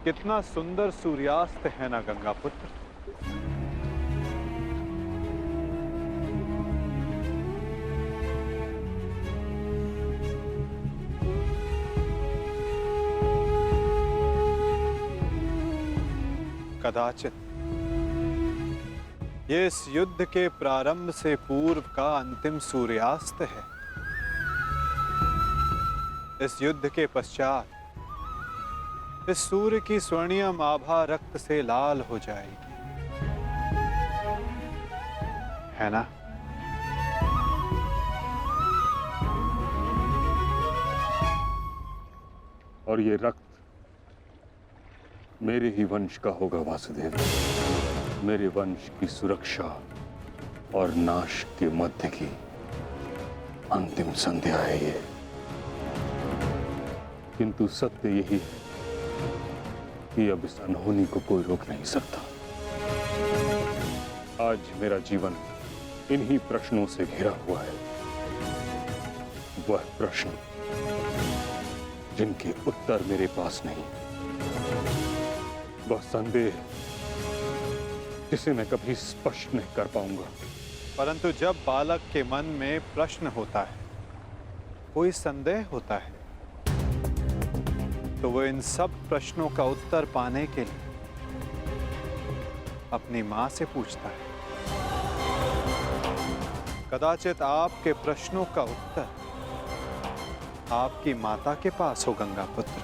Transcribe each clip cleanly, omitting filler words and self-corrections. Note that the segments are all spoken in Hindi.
कितना सुंदर सूर्यास्त है ना गंगा पुत्र। कदाचित ये इस युद्ध के प्रारंभ से पूर्व का अंतिम सूर्यास्त है। इस युद्ध के पश्चात इस सूर्य की स्वर्णिम आभा रक्त से लाल हो जाएगी, है ना? और ये रक्त मेरे ही वंश का होगा वासुदेव। मेरे वंश की सुरक्षा और नाश के मध्य की अंतिम संध्या है ये। किंतु सत्य यही है कि अब इस अनहोनी को कोई रोक नहीं सकता। आज मेरा जीवन इन्हीं प्रश्नों से घिरा हुआ है। वह प्रश्न जिनके उत्तर मेरे पास नहीं, वह संदेह जिसे मैं कभी स्पष्ट नहीं कर पाऊंगा। परंतु जब बालक के मन में प्रश्न होता है, कोई संदेह होता है, तो वो इन सब प्रश्नों का उत्तर पाने के लिए अपनी मां से पूछता है। कदाचित आपके प्रश्नों का उत्तर आपकी माता के पास हो गंगा पुत्र।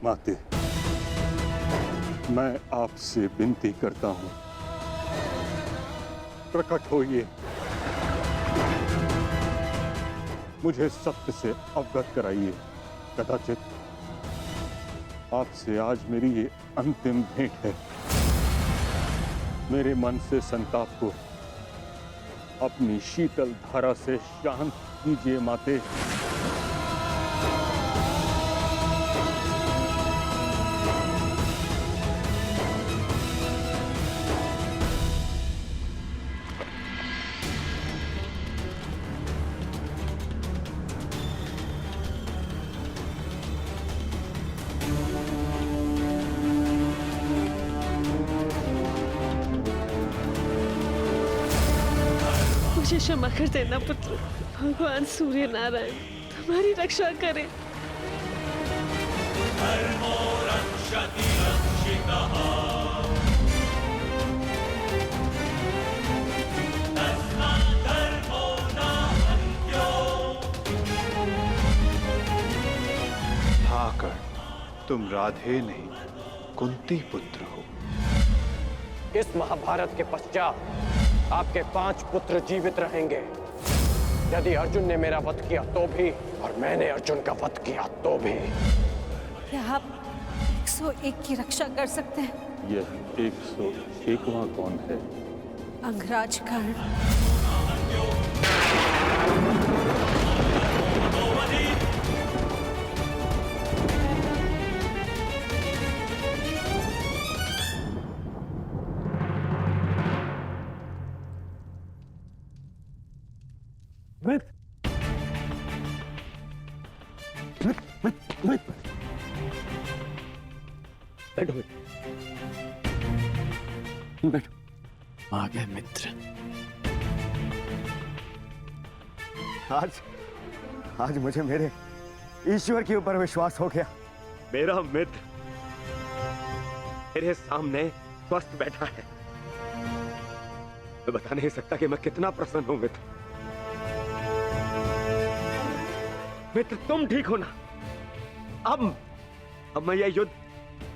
माते, मैं आपसे विनती करता हूं, प्रकट होइए, मुझे सत्य से अवगत कराइए। कदाचित आपसे आज मेरी ये अंतिम भेंट है। मेरे मन से संताप को अपनी शीतल धारा से शांत कीजिए माते। मुझे क्षमा कर देना पुत्र। भगवान सूर्य नारायण तुम्हारी रक्षा करें। हाँ कर्ण, तुम राधे नहीं कुंती पुत्र हो। इस महाभारत के पश्चात आपके 5 पुत्र जीवित रहेंगे। यदि अर्जुन ने मेरा वध किया तो भी, और मैंने अर्जुन का वध किया तो भी। क्या आप 101 की रक्षा कर सकते हैं? यह 101वां कौन है? अंगराज कर्ण। बैठो। आ गए मित्र। आज मुझे मेरे ईश्वर के ऊपर विश्वास हो गया। मेरा मित्र मेरे सामने स्वस्थ बैठा है। मैं बता नहीं सकता कि मैं कितना प्रसन्न हूं मित्र। मित्र तुम ठीक हो ना? अब मैं यह युद्ध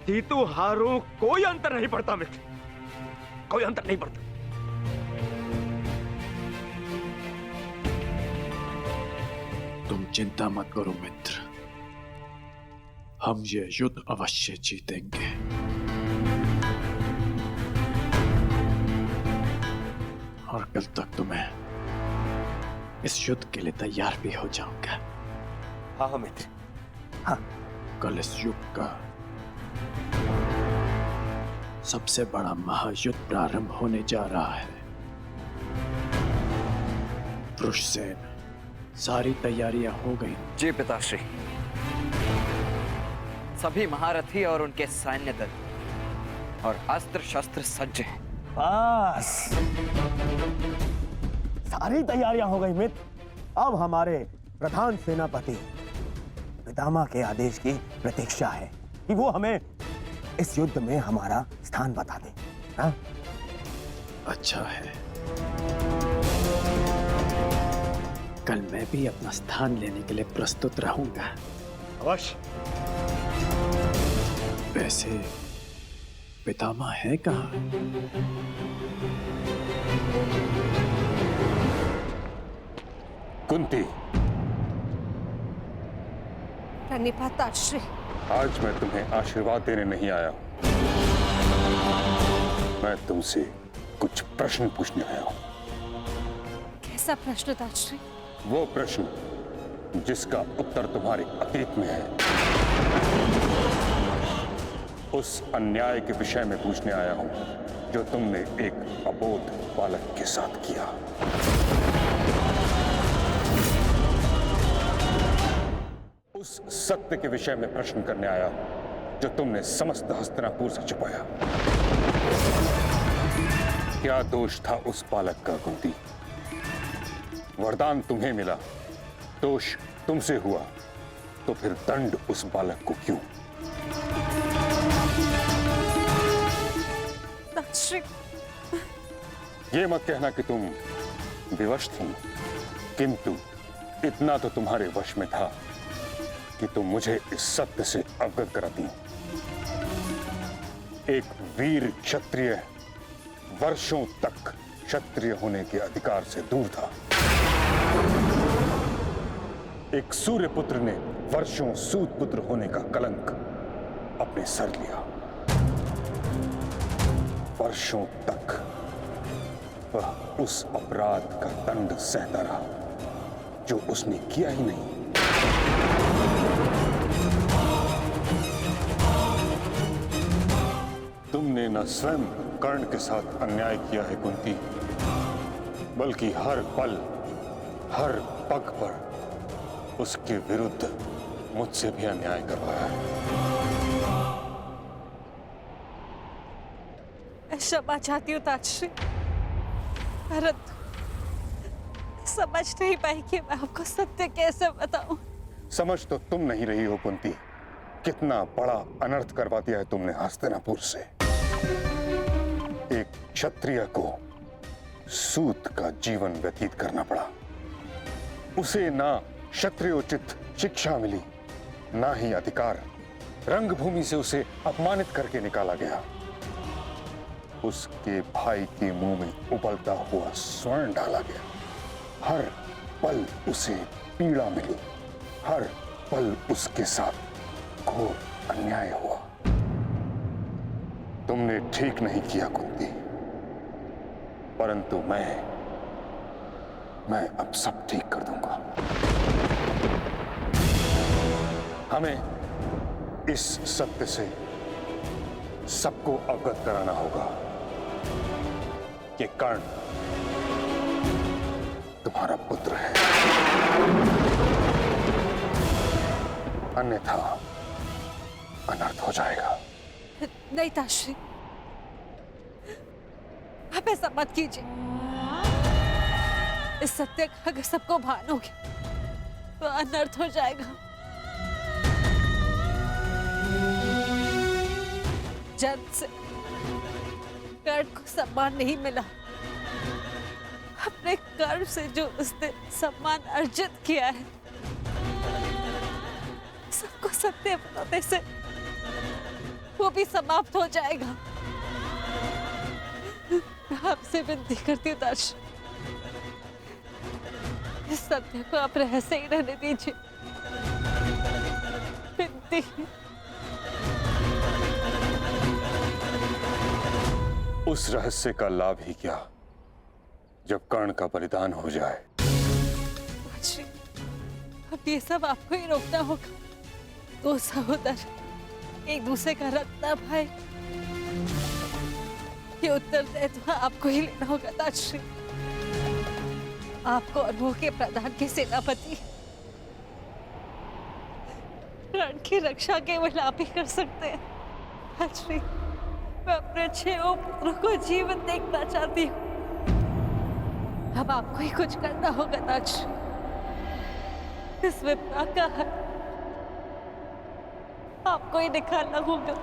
जीतू हारूं कोई अंतर नहीं पड़ता मित्र, कोई अंतर नहीं पड़ता। तुम चिंता मत करो मित्र, हम ये युद्ध अवश्य जीतेंगे। और कल तक तुम्हें इस युद्ध के लिए तैयार भी हो जाऊंगा। हाँ मित्र। कल इस युग का सबसे बड़ा महायुद्ध प्रारंभ होने जा रहा है। वृषसेन, सारी तैयारियां हो गई? जी पिताश्री, सभी महारथी और उनके सैन्य दल और अस्त्र शस्त्र सज्ज हैं। बस सारी तैयारियां हो गई मित्र। अब हमारे प्रधान सेनापति पितामह के आदेश की प्रतीक्षा है कि वो हमें इस युद्ध में हमारा स्थान बता दे। हाँ? अच्छा है, कल मैं भी अपना स्थान लेने के लिए प्रस्तुत रहूंगा। अवश्य। वैसे पितामह है कहाँ? कुंती, प्रणिपाताश्री। आज मैं तुम्हें आशीर्वाद देने नहीं आया हूं। मैं तुमसे कुछ प्रश्न पूछने आया हूं। कैसा प्रश्न ताश्री? वो प्रश्न जिसका उत्तर तुम्हारे अतीत में है, उस अन्याय के विषय में पूछने आया हूं जो तुमने एक अबोध बालक के साथ किया। उस सत्य के विषय में प्रश्न करने आया हूं जो तुमने समस्त हस्तिनापुर से छुपाया। क्या दोष था उस बालक का कुंती? वरदान तुम्हें मिला, दोष तुमसे हुआ, तो फिर दंड उस बालक को क्यों? ताश्री, ये मत कहना कि तुम विवश थी, किंतु इतना तो तुम्हारे वश में था कि तुम मुझे इस सत्य से अवगत कराती। एक वीर क्षत्रिय वर्षों तक क्षत्रिय होने के अधिकार से दूर था। एक सूर्य पुत्र ने वर्षों सूत पुत्र होने का कलंक अपने सर लिया। वर्षों तक वह उस अपराध का दंड सहता रहा जो उसने किया ही नहीं। तुमने न स्वयं कर्ण के साथ अन्याय किया है कुंती, बल्कि हर पल हर पग पर उसके विरुद्ध मुझसे भी अन्याय करवाया है। मैं क्षमा चाहती हूँ ताश्री, परंतु समझ नहीं पाई कि मैं आपको सत्य कैसे बताऊं। समझ तो तुम नहीं रही हो कुंती, कितना बड़ा अनर्थ करवा दिया है तुमने हस्तिनापुर से। एक क्षत्रिय को सूत का जीवन व्यतीत करना पड़ा। उसे ना क्षत्रियोचित शिक्षा मिली, ना ही अधिकार। रंगभूमि से उसे अपमानित करके निकाला गया। उसके भाई के मुंह में उबलता हुआ स्वर्ण डाला गया। हर पल उसे पीड़ा मिली, हर पल उसके साथ घोर अन्याय हुआ। तुमने ठीक नहीं किया कुंती, परंतु मैं अब सब ठीक कर दूंगा। हमें इस सत्य से सबको अवगत कराना होगा कि कर्ण तुम्हारा पुत्र है, अन्यथा अनर्थ हो जाएगा। नहीं ताश्री, आप ऐसा मत कीजिए। इस सत्य का अगर सबको भान हो गया तो अनर्थ हो जाएगा। जन्म से कर्ण को सम्मान नहीं मिला। अपने कर्म से जो उसने सम्मान अर्जित किया है, सबको सत्य बताने से वो भी समाप्त हो जाएगा। मैं आपसे विनती करती हूँ ताश्री, इस सत्य को आप रहस्य ही रहने दीजिए। विनती। उस रहस्य का लाभ ही क्या जब कर्ण का बलिदान हो जाए। ताजश्री, अब ये सब आपको ही रोकना होगा। दो सहोदर एक दूसरे का रक्त न भाई, ये उत्तरदायित्व आपको ही लेना होगा ताजश्री। आपको और वो के प्रधान के सेनापति रण की रक्षा केवल आप ही कर सकते हैं ताजश्री। मैं अपने 6 पुत्रों को जीवित देखना चाहती हूँ। अब आपको ही कुछ करना होगा ताजश्री। इस विपदा का हल आपको ही निकालना होगा।